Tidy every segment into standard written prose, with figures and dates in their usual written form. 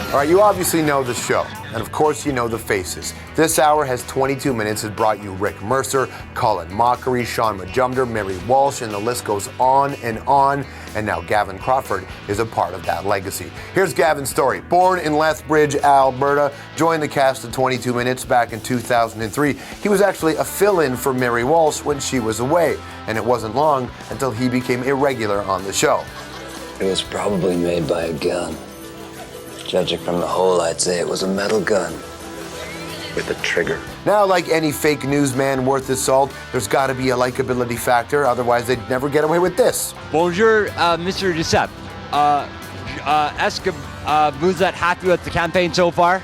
All right, you obviously know the show, and of course you know the faces. This hour has 22 minutes. It brought you Rick Mercer, Colin Mockery, Sean Majumder, Mary Walsh, and the list goes on and on. And now Gavin Crawford is a part of that legacy. Here's Gavin's story. Born in Lethbridge, Alberta, joined the cast of 22 Minutes back in 2003. He was actually a fill-in for Mary Walsh when she was away, and it wasn't long until he became irregular on the show. It was probably made by a gun. Judging from the hole, I'd say it was a metal gun with a trigger. Now, like any fake newsman worth his salt, there's got to be a likability factor, otherwise they'd never get away with this. Bonjour, Mr. Giuseppe. Est-ce que vous êtes happy with the campaign so far?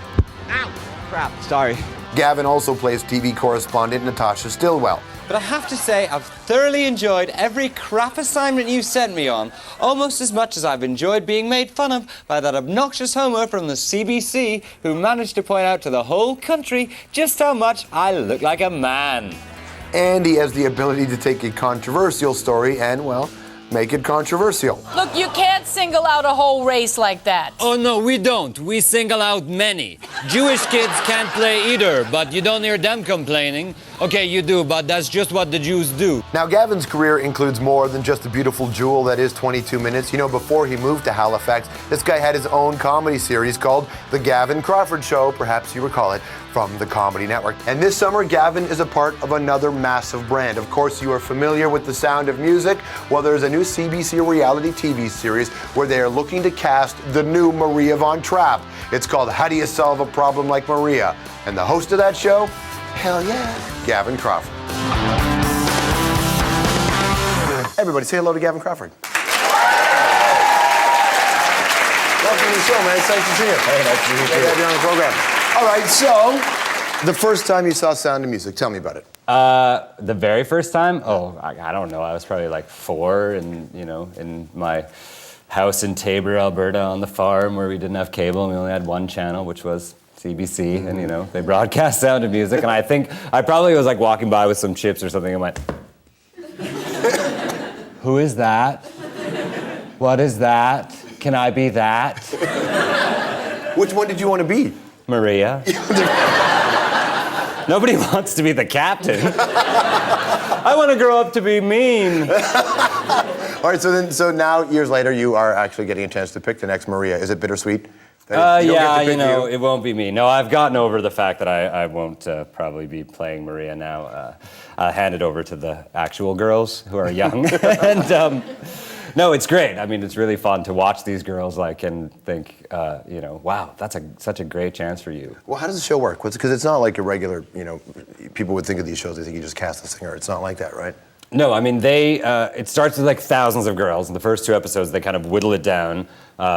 Ow! Crap, sorry. Gavin also plays TV correspondent Natasha Stillwell. But I have to say, I've thoroughly enjoyed every crap assignment you sent me on, almost as much as I've enjoyed being made fun of by that obnoxious homer from the CBC who managed to point out to the whole country just how much I look like a man. And he has the ability to take a controversial story and, well, make it controversial. Look, you can't single out a whole race like that. Oh, no, we don't. We single out many. Jewish kids can't play either, but you don't hear them complaining. Okay, you do, but that's just what the Jews do. Now, Gavin's career includes more than just the beautiful jewel that is 22 Minutes. You know, before he moved to Halifax, this guy had his own comedy series called The Gavin Crawford Show. Perhaps you recall it from the Comedy Network. And this summer, Gavin is a part of another massive brand. Of course, you are familiar with The Sound of Music. Well, there's a new CBC reality TV series where they are looking to cast the new Maria Von Trapp. It's called How Do You Solve a Problem Like Maria? And the host of that show? Hell yeah, Gavin Crawford. Everybody say hello to Gavin Crawford. Welcome to the show, man. It's nice to see you. Hey, nice to meet you. Glad to have you on the program. All right, so the first time you saw Sound of Music, tell me about it. The very first time? Oh, I don't know. I was probably like 4 and, in my house in Tabor, Alberta on the farm where we didn't have cable and we only had one channel, which was CBC, and, they broadcast Sound of Music. And I think I probably was like walking by with some chips or something and went, who is that? What is that? Can I be that? Which one did you want to be? Maria. Nobody wants to be the captain. I want to grow up to be mean. All right, so now, years later, you are actually getting a chance to pick the next Maria. Is it bittersweet? It won't be me. No, I've gotten over the fact that I won't probably be playing Maria now. I'll hand it over to the actual girls who are young. And no, it's great. I mean, it's really fun to watch these girls and think, wow, that's such a great chance for you. Well, how does the show work? Because it's not like a regular, people would think of these shows, they think you just cast a singer. It's not like that, right? No, I mean, it starts with thousands of girls. In the first 2 episodes, they kind of whittle it down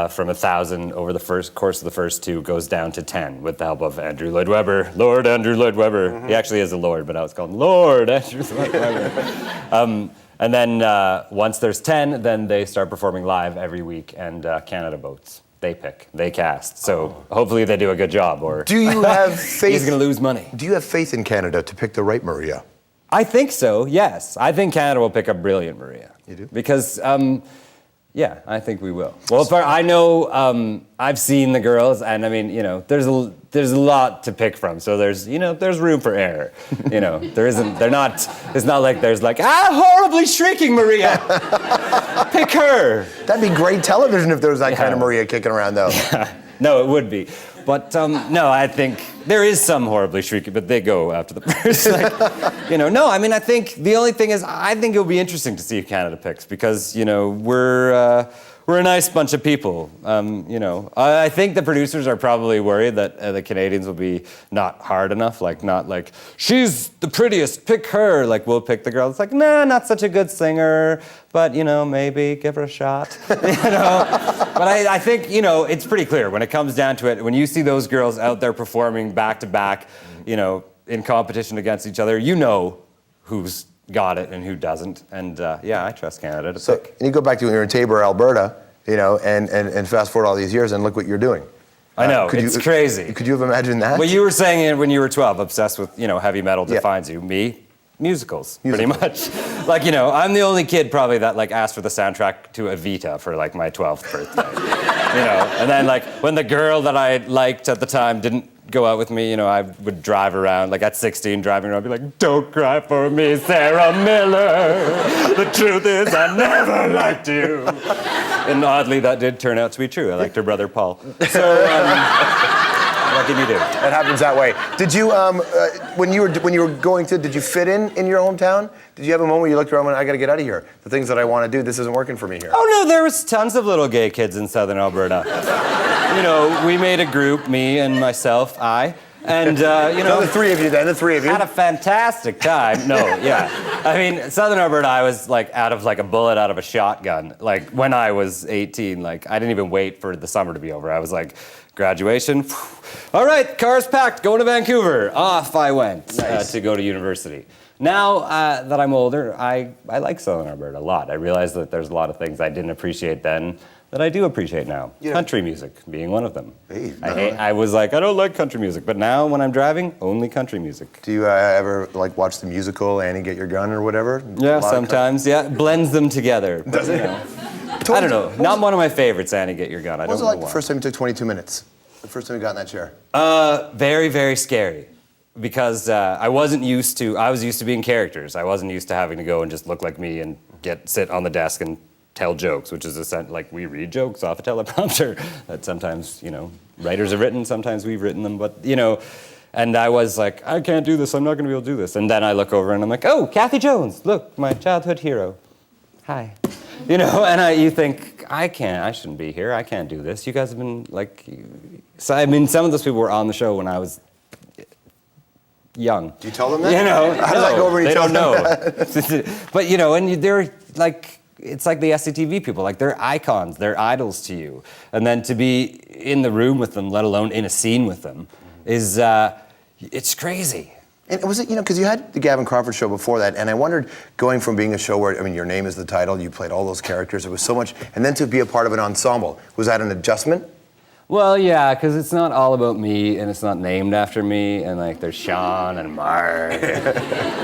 from 1,000 over the course of the first 2, goes down to 10 with the help of Andrew Lloyd Webber. Lord Andrew Lloyd Webber. Mm-hmm. He actually is a lord, but now it's called Lord Andrew Lloyd Webber. And then once there's 10, then they start performing live every week, and Canada votes. They pick, they cast. So hopefully they do a good job, or do you have faith? He's going to lose money. Do you have faith in Canada to pick the right Maria? I think so, yes. I think Canada will pick a brilliant Maria. You do? Because, yeah, I think we will. Well, I know I've seen the girls, and I mean, there's a lot to pick from. So there's room for error. It's not like there's horribly shrieking Maria. Pick her. That'd be great television if there was that kind of Maria kicking around, though. No, it would be. But no, I think there is some horribly shrieking, but they go after the first. No, I mean, I think the only thing is, I think it'll be interesting to see if Canada picks because, we're a nice bunch of people. I think the producers are probably worried that the Canadians will be not hard enough, not like, she's the prettiest, pick her. We'll pick the girl. It's nah, not such a good singer, but, maybe give her a shot. But I think, it's pretty clear when it comes down to it, when you see those girls out there performing back to back, in competition against each other, who's got it and who doesn't. And I trust Canada to pick. And you go back to when you're in Tabor, Alberta, and fast forward all these years and look what you're doing. I know, it's crazy. Could you have imagined that? Well, you were saying it when you were 12, obsessed with, heavy metal defines you. Me, musicals, pretty much. I'm the only kid probably that asked for the soundtrack to Evita for my 12th birthday. You know, and then like when the girl that I liked at the time didn't go out with me, you know, I would drive around, like at 16, driving around, be like, don't cry for me, Sarah Miller. The truth is I never liked you. And oddly, that did turn out to be true. I liked her brother, Paul. So, what can you do? It happens that way. Did you, when you were going to, did you fit in your hometown? Did you have a moment where you looked around and went, I got to get out of here? The things that I want to do, this isn't working for me here. Oh no, there was tons of little gay kids in Southern Alberta. You know, we made a group, me and myself, and you know. So the three of you then, the three of you. Had a fantastic time. No, yeah. I mean, Southern Alberta, I was like out of like a bullet out of a shotgun. Like when I was 18, like I didn't even wait for the summer to be over. I was like, graduation. All right, car's packed, going to Vancouver. Off I went to go to university. Now that I'm older, I like Southern Alberta a lot. I realize that there's a lot of things I didn't appreciate then that I do appreciate now. You know, country music being one of them. Hey, I was like, I don't like country music, but now when I'm driving, only country music. Do you ever like watch the musical Annie Get Your Gun or whatever? Yeah, sometimes, yeah. Blends them together. But, you know, I don't know. Not one of my favorites, Annie Get Your Gun. I don't know What was it like why. the first time you took 22 minutes? The first time you got in that chair? Very, very scary. Because I was used to being characters. I wasn't used to having to go and just look like me and sit on the desk and tell jokes, which is like we read jokes off a teleprompter that sometimes, you know, writers have written, sometimes we've written them, but, you know, and I was like, I can't do this, I'm not gonna be able to do this. And then I look over and I'm like, oh, Kathy Jones, look, my childhood hero. Hi. You know, and you think, I shouldn't be here, I can't do this. You guys have been like, so I mean, some of those people were on the show when I was young. Do you tell them that? You know, how does that go over? They don't know. But you know, and they're like, it's like the SCTV people. Like they're icons, they're idols to you, and then to be in the room with them, let alone in a scene with them, is it's crazy. And was it, you know, because you had the Gavin Crawford show before that, and I wondered, going from being a show where, I mean, your name is the title, you played all those characters, it was so much, and then to be a part of an ensemble, was that an adjustment? Well, yeah, because it's not all about me, and it's not named after me, and like there's Sean and Mark,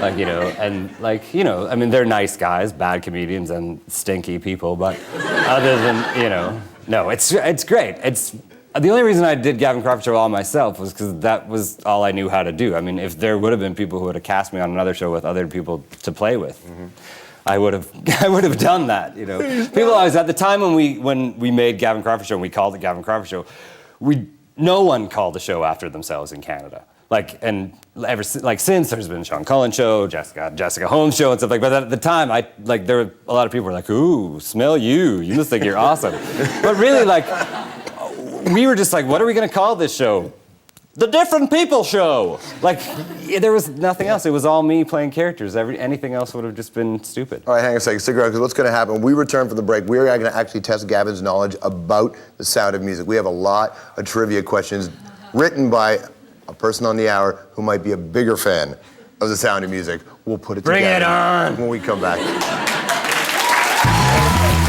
like, you know, and like, you know, I mean, they're nice guys, bad comedians, and stinky people, but other than, you know, no, it's great. It's the only reason I did Gavin Crawford show all myself was because that was all I knew how to do. I mean, if there would have been people who would have cast me on another show with other people to play with. Mm-hmm. I would have done that, you know. People always, at the time when we made Gavin Crawford Show and we called it Gavin Crawford Show, no one called the show after themselves in Canada. Like, and since there's been Sean Cullen Show, Jessica Holmes Show and stuff like that. But at the time, there were a lot of people who were like, ooh, smell you. You must think you're awesome. But really, like, we were just like, what are we gonna call this show? The Different People Show. Like, there was nothing else. It was all me playing characters. Anything else would have just been stupid. All right, hang on a second, stick around, because what's going to happen, when we return from the break, we're going to actually test Gavin's knowledge about the sound of music. We have a lot of trivia questions written by a person on the hour who might be a bigger fan of the sound of music. We'll put it together. Bring it on! When we come back.